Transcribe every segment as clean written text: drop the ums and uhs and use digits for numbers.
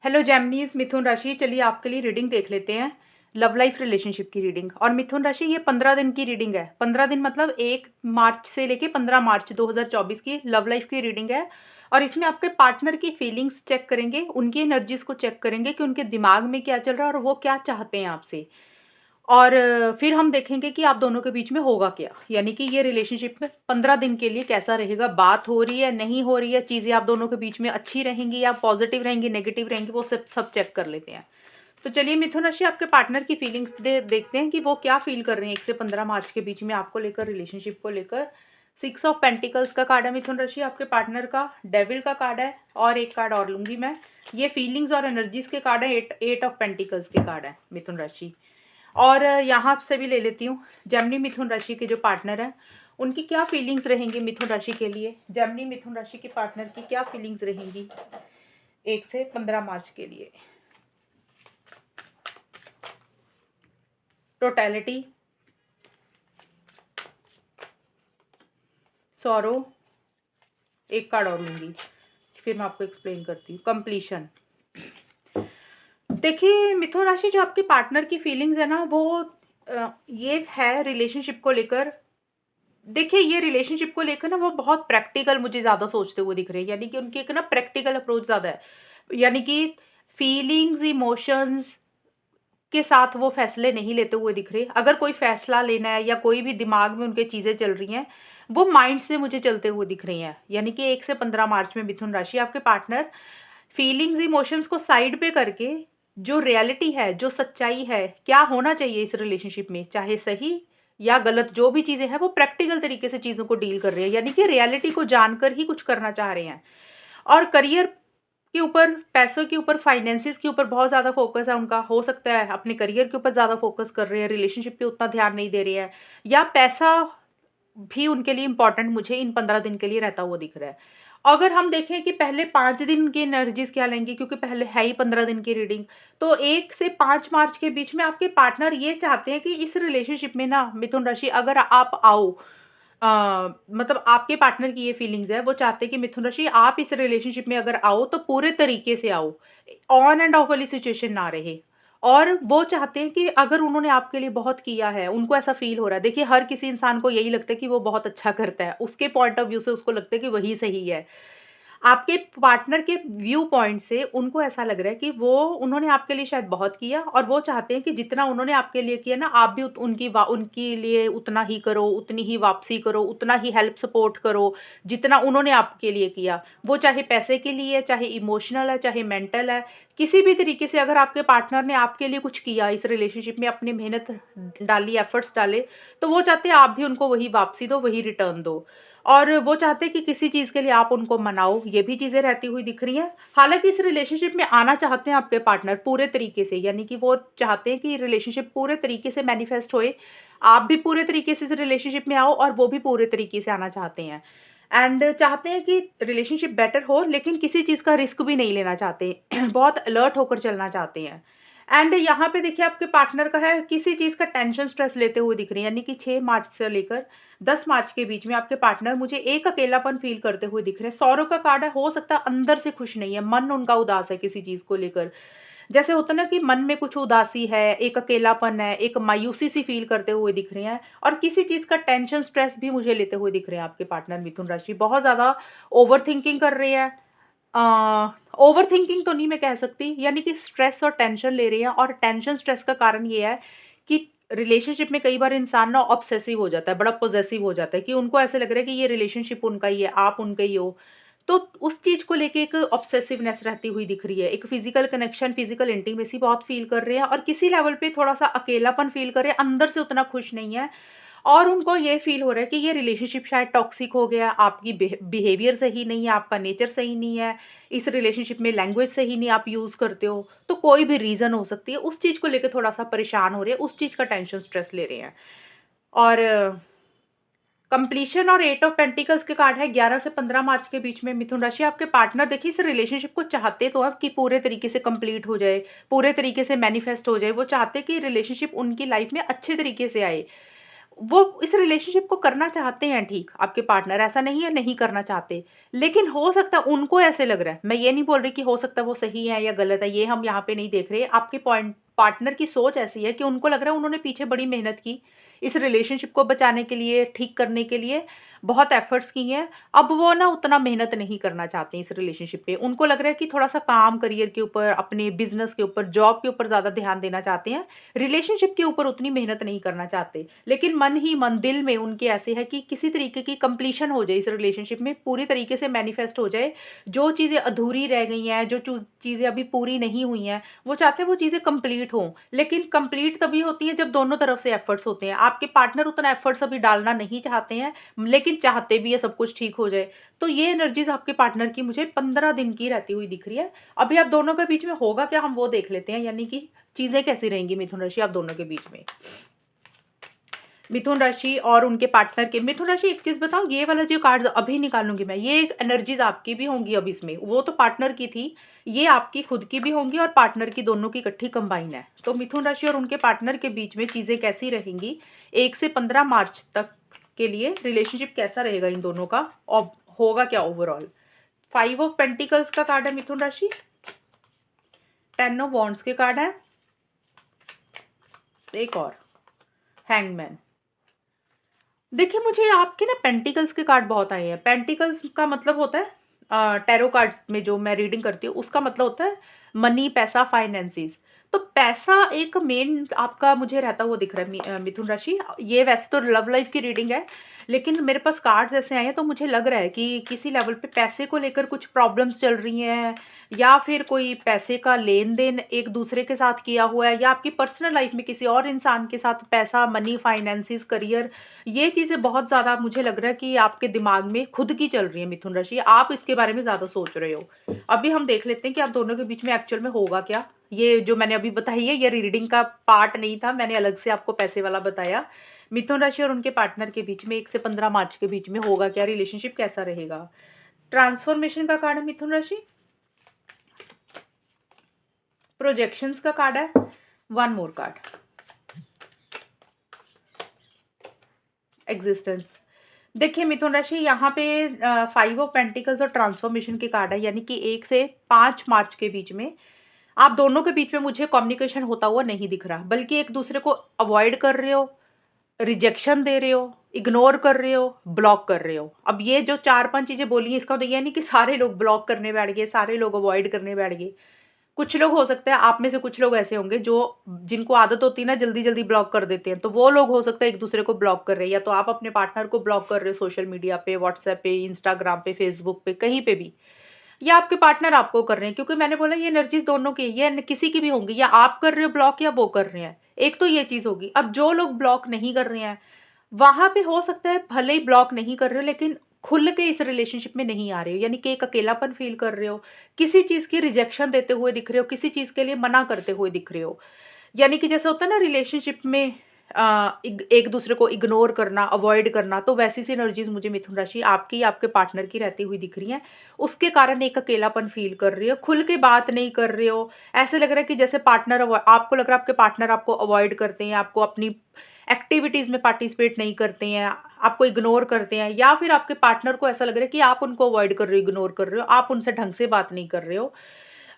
Hello जेमिनीज मिथुन राशि, चलिए आपके लिए रीडिंग देख लेते हैं। लव लाइफ रिलेशनशिप की रीडिंग। और मिथुन राशि ये 15 दिन की रीडिंग है। 15 दिन मतलब 1 मार्च से लेके 15 मार्च 2024 की लव लाइफ की रीडिंग है। और इसमें आपके पार्टनर की फीलिंग्स चेक करेंगे, उनकी एनर्जीज को चेक करेंगे कि उनके दिमाग में क्या चल रहा है और वो क्या चाहते हैं आपसे। और फिर हम देखेंगे कि आप दोनों के बीच में होगा क्या, यानी कि ये रिलेशनशिप में 15 दिन के लिए कैसा रहेगा, बात हो रही है नहीं हो रही है, चीज़ें आप दोनों के बीच में अच्छी रहेंगी या पॉजिटिव रहेंगी नेगेटिव रहेंगी, वो सब सब चेक कर लेते हैं। तो चलिए मिथुन राशि आपके पार्टनर की फीलिंग्स देखते हैं कि वो क्या फील कर रहे हैं 1 से 15 मार्च के बीच में आपको लेकर, रिलेशनशिप को लेकर। 6 ऑफ पेंटिकल्स का कार्ड है मिथुन राशि आपके पार्टनर का, डेविल का कार्ड है और एक कार्ड और लूंगी मैं। ये फीलिंग्स और एनर्जीज के कार्ड है, 8 ऑफ पेंटिकल्स के कार्ड है मिथुन राशि। और यहाँ से भी ले लेती हूँ जेमिनी मिथुन राशि के जो पार्टनर हैं उनकी क्या फीलिंग्स रहेंगी मिथुन राशि के लिए। जेमिनी मिथुन राशि के पार्टनर की क्या फीलिंग्स रहेंगी 1 से 15 मार्च के लिए। टोटैलिटी, सॉरो, एक कार्ड और लूंगी फिर मैं आपको एक्सप्लेन करती हूँ। कंप्लीशन। देखिए मिथुन राशि जो आपके पार्टनर की फीलिंग्स है ना वो ये है रिलेशनशिप को लेकर। देखिए ये रिलेशनशिप को लेकर ना वो बहुत प्रैक्टिकल मुझे ज़्यादा सोचते हुए दिख रहे हैं, यानी कि उनकी एक ना प्रैक्टिकल अप्रोच ज़्यादा है। यानी कि फीलिंग्स इमोशंस के साथ वो फैसले नहीं लेते हुए दिख रहे। अगर कोई फैसला लेना है या कोई भी दिमाग में उनके चीज़ें चल रही हैं वो माइंड से मुझे चलते हुए दिख रही हैं। यानी कि 1 से 15 मार्च में मिथुन राशि आपके पार्टनर फीलिंग्स इमोशंस को साइड पे करके जो रियलिटी है, जो सच्चाई है, क्या होना चाहिए इस रिलेशनशिप में, चाहे सही या गलत जो भी चीज़ें हैं, वो प्रैक्टिकल तरीके से चीज़ों को डील कर रहे हैं, यानी कि रियलिटी को जानकर ही कुछ करना चाह रहे हैं। और करियर के ऊपर, पैसों के ऊपर, फाइनेंसिस के ऊपर बहुत ज़्यादा फोकस है उनका। हो सकता है अपने करियर के ऊपर ज़्यादा फोकस कर रहे हैं, रिलेशनशिप पे उतना ध्यान नहीं दे रहे हैं, या पैसा भी उनके लिए इम्पोर्टेंट मुझे इन 15 दिन के लिए रहता हुआ दिख रहा है। अगर हम देखें कि पहले 5 दिन की एनर्जीज़ क्या लेंगी, क्योंकि पहले है ही 15 दिन की रीडिंग, तो 1 से 5 मार्च के बीच में आपके पार्टनर ये चाहते हैं कि इस रिलेशनशिप में ना मिथुन राशि अगर आप आओ, मतलब आपके पार्टनर की ये फीलिंग्स है, वो चाहते हैं कि मिथुन राशि आप इस रिलेशनशिप में अगर आओ तो पूरे तरीके से आओ, ऑन एंड ऑफ वाली सिचुएशन ना रहे। और वो चाहते हैं कि अगर उन्होंने आपके लिए बहुत किया है, उनको ऐसा फ़ील हो रहा है, देखिए हर किसी इंसान को यही लगता है कि वो बहुत अच्छा करता है, उसके पॉइंट ऑफ व्यू से उसको लगता है कि वही सही है। आपके पार्टनर के व्यू पॉइंट से उनको ऐसा लग रहा है कि वो उन्होंने आपके लिए शायद बहुत किया और वो चाहते हैं कि जितना उन्होंने आपके लिए किया ना, आप भी उनके लिए उतना ही करो, उतनी ही वापसी करो, उतना ही हेल्प सपोर्ट करो, जितना उन्होंने आपके लिए किया। वो चाहे पैसे के लिए है, चाहे इमोशनल है, चाहे मेंटल है, किसी भी तरीके से अगर आपके पार्टनर ने आपके लिए कुछ किया इस रिलेशनशिप में, अपनी मेहनत डाली, एफर्ट्स डाले, तो वो चाहते हैं आप भी उनको वही वापसी दो, वही रिटर्न दो। और वो चाहते हैं कि किसी चीज़ के लिए आप उनको मनाओ, ये भी चीज़ें रहती हुई दिख रही हैं। हालाँकि इस रिलेशनशिप में आना चाहते हैं आपके पार्टनर पूरे तरीके से, यानी कि वो चाहते हैं कि रिलेशनशिप पूरे तरीके से मैनिफेस्ट होए, आप भी पूरे तरीके से इस रिलेशनशिप में आओ और वो भी पूरे तरीके से आना चाहते हैं। एंड चाहते हैं कि रिलेशनशिप बेटर हो, लेकिन किसी चीज़ का रिस्क भी नहीं लेना चाहते, बहुत अलर्ट होकर चलना चाहते हैं। एंड यहाँ पे देखिए आपके पार्टनर का है किसी चीज़ का टेंशन स्ट्रेस लेते हुए दिख रही है, यानी कि 6 मार्च से लेकर 10 मार्च के बीच में आपके पार्टनर मुझे एक अकेलापन फ़ील करते हुए दिख रहे हैं। सौरों का कार्ड है, हो सकता है अंदर से खुश नहीं है, मन उनका उदास है किसी चीज़ को लेकर। जैसे होता है ना कि मन में कुछ उदासी है, एक अकेलापन है, एक मायूसी-सी फ़ील करते हुए दिख रहे हैं और किसी चीज़ का टेंशन स्ट्रेस भी मुझे लेते हुए दिख रहे हैं आपके पार्टनर मिथुन राशि। बहुत ज़्यादा ओवरथिंकिंग कर रहे हैं। ओवरथिंकिंग तो नहीं मैं कह सकती, यानी कि स्ट्रेस और टेंशन ले रही हैं। और टेंशन स्ट्रेस का कारण ये है कि रिलेशनशिप में कई बार इंसान ना ऑब्सेसिव हो जाता है, बड़ा पॉसेसिव हो जाता है कि उनको ऐसे लग रहा है कि ये रिलेशनशिप उनका ही है, आप उनके ही हो। तो उस चीज़ को लेके एक ऑब्सेसिवनेस रहती हुई दिख रही है। एक फिज़िकल कनेक्शन, फिज़िकल इंटीमेसी बहुत फ़ील कर रहे हैं और किसी लेवल पे थोड़ा-सा अकेलापन फ़ील कर रहे हैं, अंदर से उतना खुश नहीं है। और उनको ये फ़ील हो रहा है कि ये रिलेशनशिप शायद टॉक्सिक हो गया, आपकी बिहेवियर सही नहीं है, आपका नेचर सही नहीं है, इस रिलेशनशिप में लैंग्वेज सही नहीं आप यूज़ करते हो, तो कोई भी रीज़न हो सकती है, उस चीज़ को लेके थोड़ा-सा परेशान हो रहे हैं, उस चीज़ का टेंशन स्ट्रेस ले रहे हैं। और कंप्लीशन और 8 ऑफ पेंटिकल्स के कार्ड है 11 से 15 मार्च के बीच में मिथुन राशि आपके पार्टनर देखिए इस रिलेशनशिप को चाहते तो हैं कि पूरे तरीके से कंप्लीट हो जाए, पूरे तरीके से मैनिफेस्ट हो जाए, वो चाहते कि रिलेशनशिप उनकी लाइफ में अच्छे तरीके से आए। वो इस रिलेशनशिप को करना चाहते हैं ठीक, आपके पार्टनर, ऐसा नहीं है नहीं करना चाहते। लेकिन हो सकता है उनको ऐसे लग रहा है, मैं ये नहीं बोल रही कि हो सकता है वो सही है या गलत है, ये हम यहाँ पे नहीं देख रहे। आपके पॉइंट पार्टनर की सोच ऐसी है कि उनको लग रहा है उन्होंने पीछे बड़ी मेहनत की, इस रिलेशनशिप को बचाने के लिए, ठीक करने के लिए बहुत एफर्ट्स किए हैं। अब वो ना उतना मेहनत नहीं करना चाहते इस रिलेशनशिप पे। उनको लग रहा है कि थोड़ा-सा काम, करियर के ऊपर, अपने बिज़नेस के ऊपर, जॉब के ऊपर ज़्यादा ध्यान देना चाहते हैं। रिलेशनशिप के ऊपर उतनी मेहनत नहीं करना चाहते। लेकिन मन ही मन, दिल में उनके ऐसे है कि किसी तरीके की कंप्लीशन हो जाए इस रिलेशनशिप में, पूरी तरीके से मैनिफेस्ट हो जाए। जो चीज़ें अधूरी रह गई हैं, जो चीज़ें अभी पूरी नहीं हुई हैं, वो चाहते हैं वो चीज़ें कंप्लीट हों। लेकिन कंप्लीट तभी होती है जब दोनों तरफ से एफर्ट्स होते हैं। आपके पार्टनर उतना एफर्ट्स अभी डालना नहीं चाहते हैं, लेकिन चाहते भी है सब कुछ ठीक हो जाए। तो ये एनर्जीज़ आपके पार्टनर की मुझे 15 दिन की रहती हुई दिख रही है। अभी आप दोनों के बीच में होगा क्या, हम वो देख लेते हैं, यानी कि चीज़ें कैसी रहेंगी मिथुन राशि आप दोनों के बीच में। मिथुन राशि और उनके पार्टनर के, मिथुन राशि एक चीज़ बताऊँ, ये वाला जो कार्ड्स अभी निकालूँगी मैं, ये एनर्जीज़ आपकी भी होंगी अब इसमें, वो तो पार्टनर की थी, ये आपकी खुद की भी होंगी और पार्टनर की, दोनों की इकट्ठी कंबाइन है। तो मिथुन राशि और उनके पार्टनर के बीच में चीज़ें कैसी रहेंगी, 1 से 15 मार्च तक के लिए रिलेशनशिप कैसा रहेगा इन दोनों का, और होगा क्या ओवरऑल। 5 ऑफ पेंटिकल्स का कार्ड है मिथुन राशि, 10 ऑफ वॉन्ड्स के कार्ड है, एक और हैंगमैन। देखिए, मुझे आपके ना पेंटिकल्स के कार्ड बहुत आए हैं। पेंटिकल्स का मतलब होता है टैरो कार्ड्स में जो मैं रीडिंग करती हूँ, उसका मतलब होता है मनी, पैसा, फाइनेंसेस। तो पैसा एक मेन आपका मुझे रहता हुआ दिख रहा है मिथुन राशि। ये वैसे तो लव लाइफ की रीडिंग है, लेकिन मेरे पास कार्ड्स ऐसे आए हैं तो मुझे लग रहा है कि किसी लेवल पे पैसे को लेकर कुछ प्रॉब्लम्स चल रही हैं, या फिर कोई पैसे का लेन-देन एक दूसरे के साथ किया हुआ है, या आपकी पर्सनल लाइफ में किसी और इंसान के साथ पैसा, मनी, फाइनेंसेस, करियर, ये चीज़ें बहुत ज़्यादा मुझे लग रहा है कि आपके दिमाग में खुद की चल रही है मिथुन राशि। आप इसके बारे में ज़्यादा सोच रहे हो। अभी हम देख लेते हैं कि आप दोनों के बीच में एक्चुअल में होगा क्या? ये जो मैंने अभी बताई है, ये रीडिंग का पार्ट नहीं था, मैंने अलग से आपको पैसे वाला बताया। मिथुन राशि और उनके पार्टनर के बीच में 1 से 15 मार्च के बीच में होगा क्या? रिलेशनशिप कैसा रहेगा? ट्रांसफॉर्मेशन का कार्ड है मिथुन राशि। प्रोजेक्शंस का कार्ड है। One more card, existence. देखिए मिथुन राशि, यहाँ पे 5 ऑफ पेंटिकल्स और ट्रांसफॉर्मेशन के कार्ड है, यानी कि 1 से 5 मार्च के बीच में आप दोनों के बीच में मुझे कम्युनिकेशन होता हुआ नहीं दिख रहा, बल्कि एक दूसरे को अवॉइड कर रहे हो, रिजेक्शन दे रहे हो, इग्नोर कर रहे हो, ब्लॉक कर रहे हो। अब ये जो 4-5 चीज़ें बोली हैं, इसका तो ये नहीं कि सारे लोग ब्लॉक करने बैठ गए, सारे लोग अवॉइड करने बैठ गए। कुछ लोग, हो सकता है आप में से कुछ लोग ऐसे होंगे जो, जिनको आदत होती है ना जल्दी-जल्दी ब्लॉक कर देते हैं, तो वो लोग हो सकता है एक-दूसरे को ब्लॉक कर रहे हैं, या तो आप अपने पार्टनर को ब्लॉक कर रहे हो सोशल मीडिया पे, व्हाट्सएप पे, इंस्टाग्राम पे, फेसबुक पे, कहीं पे भी, या आपके पार्टनर आपको कर रहे हैं। क्योंकि मैंने बोला ये एनर्जीज़ दोनों की है, ये किसी की भी होंगी, या आप कर रहे हो ब्लॉक या वो कर रहे हैं। एक तो ये चीज़ होगी। अब जो लोग ब्लॉक नहीं कर रहे हैं, वहाँ पे हो सकता है भले ही ब्लॉक नहीं कर रहे हो, लेकिन खुल के इस रिलेशनशिप में नहीं आ रहे हो, यानी कि एक अकेलापन फ़ील कर रहे हो, किसी चीज़ की रिजेक्शन देते हुए दिख रहे हो, किसी चीज़ के लिए मना करते हुए दिख रहे हो। यानी कि जैसे होता है ना रिलेशनशिप में एक दूसरे को इग्नोर करना, अवॉइड करना, तो वैसी सी एनर्जीज़ मुझे मिथुन राशि आपकी, आपके पार्टनर की रहती हुई दिख रही हैं। उसके कारण एक अकेलापन फ़ील कर रहे हो, खुल के बात नहीं कर रहे हो। ऐसे लग रहा है कि जैसे पार्टनर आपको लग रहा है आपके पार्टनर आपको अवॉइड करते हैं, आपको अपनी एक्टिविटीज़ में पार्टिसिपेट नहीं करते हैं, आपको इग्नोर करते हैं, या फिर आपके पार्टनर को ऐसा लग रहा है कि आप उनको अवॉइड कर रहे हो, इग्नोर कर रहे हो, आप उनसे ढंग से बात नहीं कर रहे हो।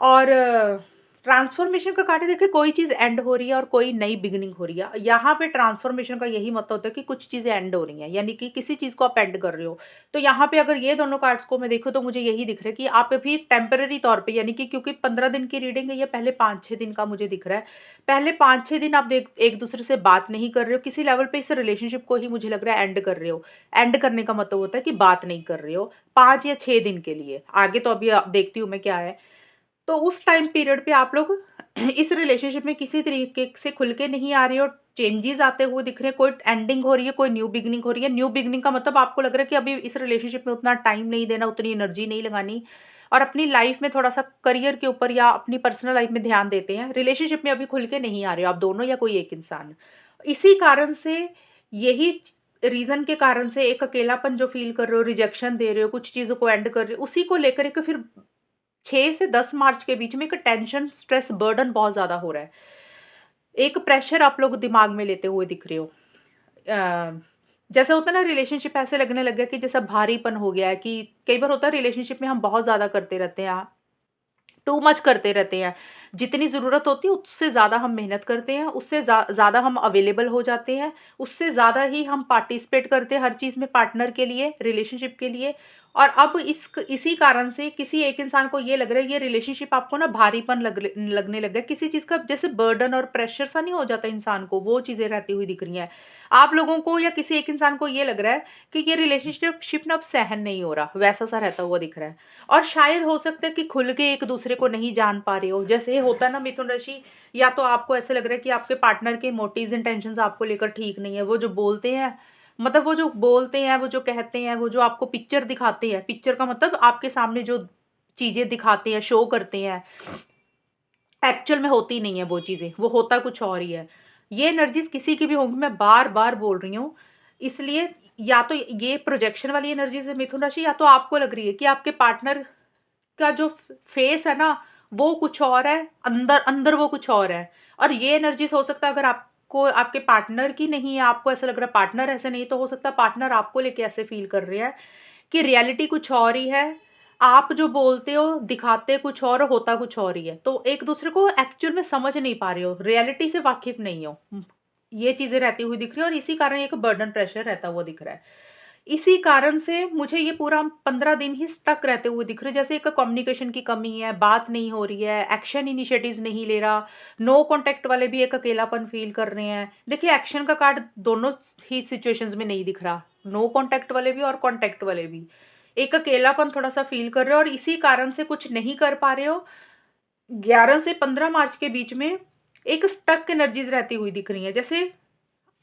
और ट्रांसफॉर्मेशन का कार्ड है, देखिए कोई चीज़ एंड हो रही है और कोई नई बिगिनिंग हो रही है। यहाँ पे ट्रांसफॉर्मेशन का यही मतलब होता है कि कुछ चीज़ें एंड हो रही हैं, यानी कि किसी चीज़ को आप एंड कर रहे हो। तो यहाँ पे अगर ये दोनों कार्ड्स को मैं देखूँ तो मुझे यही दिख रहा है कि आप अभी टेम्परेरी तौर पे, यानी कि क्योंकि 15 दिन की रीडिंग है, ये पहले 5-6 दिन का मुझे दिख रहा है। पहले 5-6 दिन आप एक दूसरे से बात नहीं कर रहे हो, किसी लेवल पे इस रिलेशनशिप को ही मुझे लग रहा है एंड कर रहे हो। एंड करने का मतलब होता है कि बात नहीं कर रहे हो 5 या 6 दिन के लिए। आगे तो अभी देखती हूँ मैं क्या है। तो उस टाइम पीरियड पे आप लोग इस रिलेशनशिप में किसी तरीके से खुल के नहीं आ रहे हो, चेंजेस आते हुए दिख रहे हैं, कोई एंडिंग हो रही है, कोई न्यू बिगिनिंग हो रही है। न्यू बिगिनिंग का मतलब आपको लग रहा है कि अभी इस रिलेशनशिप में उतना टाइम नहीं देना, उतनी एनर्जी नहीं लगानी, और अपनी लाइफ में थोड़ा-सा करियर के ऊपर या अपनी पर्सनल लाइफ में ध्यान देते हैं। रिलेशनशिप में अभी खुल के नहीं आ रहे हो आप दोनों या कोई एक इंसान। इसी कारण से, यही रीज़न के कारण से एक अकेलापन जो फ़ील कर रहे हो, रिजेक्शन दे रहे हो, कुछ चीज़ों को एंड कर रहे हो, उसी को लेकर एक फिर 6 से 10 मार्च के बीच में एक टेंशन, स्ट्रेस, बर्डन बहुत ज़्यादा हो रहा है। एक प्रेशर आप लोग दिमाग में लेते हुए दिख रहे हो। जैसे होता है ना, रिलेशनशिप ऐसे लगने लग गया कि जैसा भारीपन हो गया है, कि कई बार होता है रिलेशनशिप में हम बहुत ज़्यादा करते रहते हैं, टू मच करते रहते हैं। जितनी ज़रूरत होती है उससे ज़्यादा हम मेहनत करते हैं, उससे ज़्यादा हम अवेलेबल हो जाते हैं, उससे ज़्यादा ही हम पार्टिसिपेट करते हैं हर चीज़ में पार्टनर के लिए, रिलेशनशिप के लिए। और अब इसी कारण से किसी एक इंसान को ये लग रहा है, ये रिलेशनशिप आपको ना भारीपन लगने लग गया है। किसी चीज़ का जैसे बर्डन और प्रेशर सा नहीं हो जाता इंसान को, वो चीज़ें रहती हुई दिख रही हैं। आप लोगों को या किसी एक इंसान को ये लग रहा है कि ये रिलेशनशिप ना अब सहन नहीं हो रहा, वैसा-सा रहता हुआ दिख रहा है। और शायद हो सकता है कि खुल के एक दूसरे को नहीं जान पा रहे हो। जैसे होता है ना मिथुन राशि, या तो आपको ऐसे लग रहा है कि आपके पार्टनर के मोटिव्स इंटेंशंस आपको लेकर ठीक नहीं है। वो जो बोलते हैं, मतलब वो जो बोलते हैं, वो जो कहते हैं, वो जो आपको पिक्चर दिखाते हैं, पिक्चर का मतलब आपके सामने जो चीज़ें दिखाते हैं, शो करते हैं, एक्चुअल में होती नहीं है वो चीज़ें, वो होता कुछ और ही है। ये एनर्जीज़ किसी की भी होंगी, मैं बार-बार बोल रही हूँ। इसलिए या तो ये प्रोजेक्शन वाली एनर्जीज़ है मिथुन राशि, या तो आपको लग रही है कि आपके पार्टनर का जो फेस है ना, वो कुछ और है, अंदर अंदर वो कुछ और है। और ये एनर्जीज़ हो सकता है, अगर आपको आपके पार्टनर की नहीं है, आपको ऐसा लग रहा है पार्टनर ऐसे नहीं, तो हो सकता है पार्टनर आपको लेके ऐसे फ़ील कर रहे हैं कि रियलिटी कुछ और ही है। आप जो बोलते हो, दिखाते कुछ और, होता कुछ और ही है। तो एक-दूसरे को एक्चुअल में समझ नहीं पा रहे हो, रियलिटी से वाकिफ़ नहीं हो। ये चीज़ें रहती हुई दिख रही है, और इसी कारण एक बर्डन प्रेशर रहता हुआ दिख रहा है। इसी कारण से मुझे ये पूरा 15 दिन ही स्टक रहते हुए दिख रहे हैं। जैसे एक कम्युनिकेशन की कमी है, बात नहीं हो रही है, एक्शन इनिशिएटिव्स नहीं ले रहा, नो कॉन्टैक्ट वाले भी एक अकेलापन फ़ील कर रहे हैं। देखिए, एक्शन का कार्ड दोनों ही सिचुएशंस में नहीं दिख रहा, नो कॉन्टैक्ट वाले भी और कॉन्टैक्ट वाले भी। एक अकेलापन थोड़ा-सा फ़ील कर रहे हो, और इसी कारण से कुछ नहीं कर पा रहे हो। 11 से 15 मार्च के बीच में एक स्टक एनर्जीज़ रहती हुई दिख रही हैं। जैसे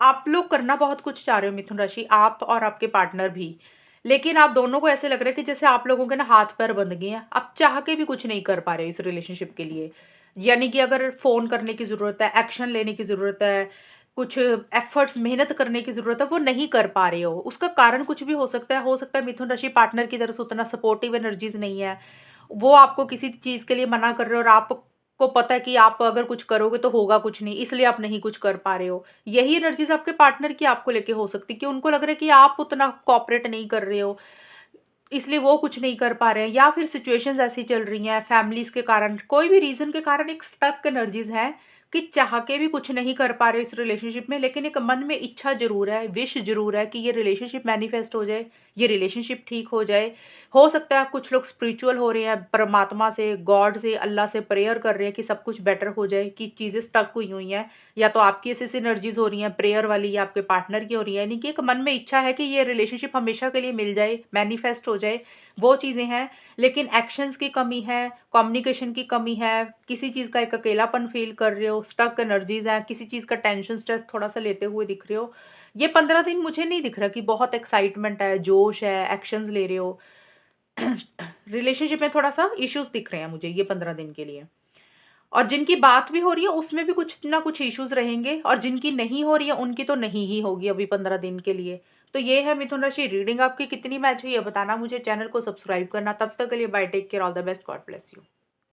आप लोग करना बहुत कुछ चाह रहे हो मिथुन राशि, आप और आपके पार्टनर भी। लेकिन आप दोनों को ऐसे लग रहा है कि जैसे आप लोगों के ना हाथ-पैर बंध गए हैं। आप चाह के भी कुछ नहीं कर पा रहे हो इस रिलेशनशिप के लिए। यानी कि अगर फ़ोन करने की ज़रूरत है, एक्शन लेने की ज़रूरत है, कुछ एफ़र्ट्स मेहनत करने की ज़रूरत है, वो नहीं कर पा रहे हो। उसका कारण कुछ भी हो सकता है मिथुन राशि पार्टनर की तरफ से उतना सपोर्टिव एनर्जीज़ नहीं है। वो आपको किसी चीज़ के लिए मना कर रहे हो, और आपको पता है कि आप अगर कुछ करोगे तो होगा कुछ नहीं, इसलिए आप नहीं कुछ कर पा रहे हो। यही एनर्जीज़ आपके पार्टनर की आपको लेके हो सकती है कि उनको लग रहा है कि आप उतना कोऑपरेट नहीं कर रहे हो, इसलिए वो कुछ नहीं कर पा रहे हैं, या फिर सिचुएशंस ऐसी चल रही हैं फैमिलीज़ के कारण, कोई भी रीज़न के कारण एक स्टक एनर्जीज़ है कि चाह के भी कुछ नहीं कर पा रहे हो इस रिलेशनशिप में, लेकिन एक मन में इच्छा ज़रूर है, विश ज़रूर है कि ये रिलेशनशिप मैनिफेस्ट हो जाए, ये रिलेशनशिप ठीक हो जाए। हो सकता है कुछ लोग स्पिरिचुअल हो रहे हैं, परमात्मा से, गॉड से, अल्लाह से प्रेयर कर रहे हैं कि सब कुछ बेटर हो जाए, कि चीज़ें स्टक हुई हुई हैं। या तो आपकी ऐसी एनर्जीज़ हो रही हैं प्रेयर वाली, या आपके पार्टनर की हो रही है, यानी कि एक मन में इच्छा है कि ये रिलेशनशिप हमेशा के लिए मिल जाए, मैनिफेस्ट हो जाए, वो चीज़ें हैं। लेकिन एक्शंस की कमी है, कम्युनिकेशन की कमी है, किसी चीज़ का एक अकेलापन फ़ील कर रहे हो, स्टक एनर्जीज़ हैं, किसी चीज़ का टेंशन, स्ट्रेस थोड़ा-सा लेते हुए दिख रहे हो। ये 15 दिन मुझे नहीं दिख रहा कि बहुत एक्साइटमेंट है, जोश है, एक्शंस ले रहे हो। रिलेशनशिप में थोड़ा-सा इश्यूज़ दिख रहे हैं मुझे ये 15 दिन के लिए। और जिनकी बात भी हो रही है उसमें भी कुछ ना कुछ इश्यूज़ रहेंगे, और जिनकी नहीं हो रही है उनकी तो नहीं ही होगी अभी 15 दिन के लिए। तो ये है मिथुन राशि रीडिंग आपकी कितनी मैच हुई है बताना मुझे, चैनल को सब्सक्राइब करना। तब तक के लिए bye, take care, all the best, God bless you.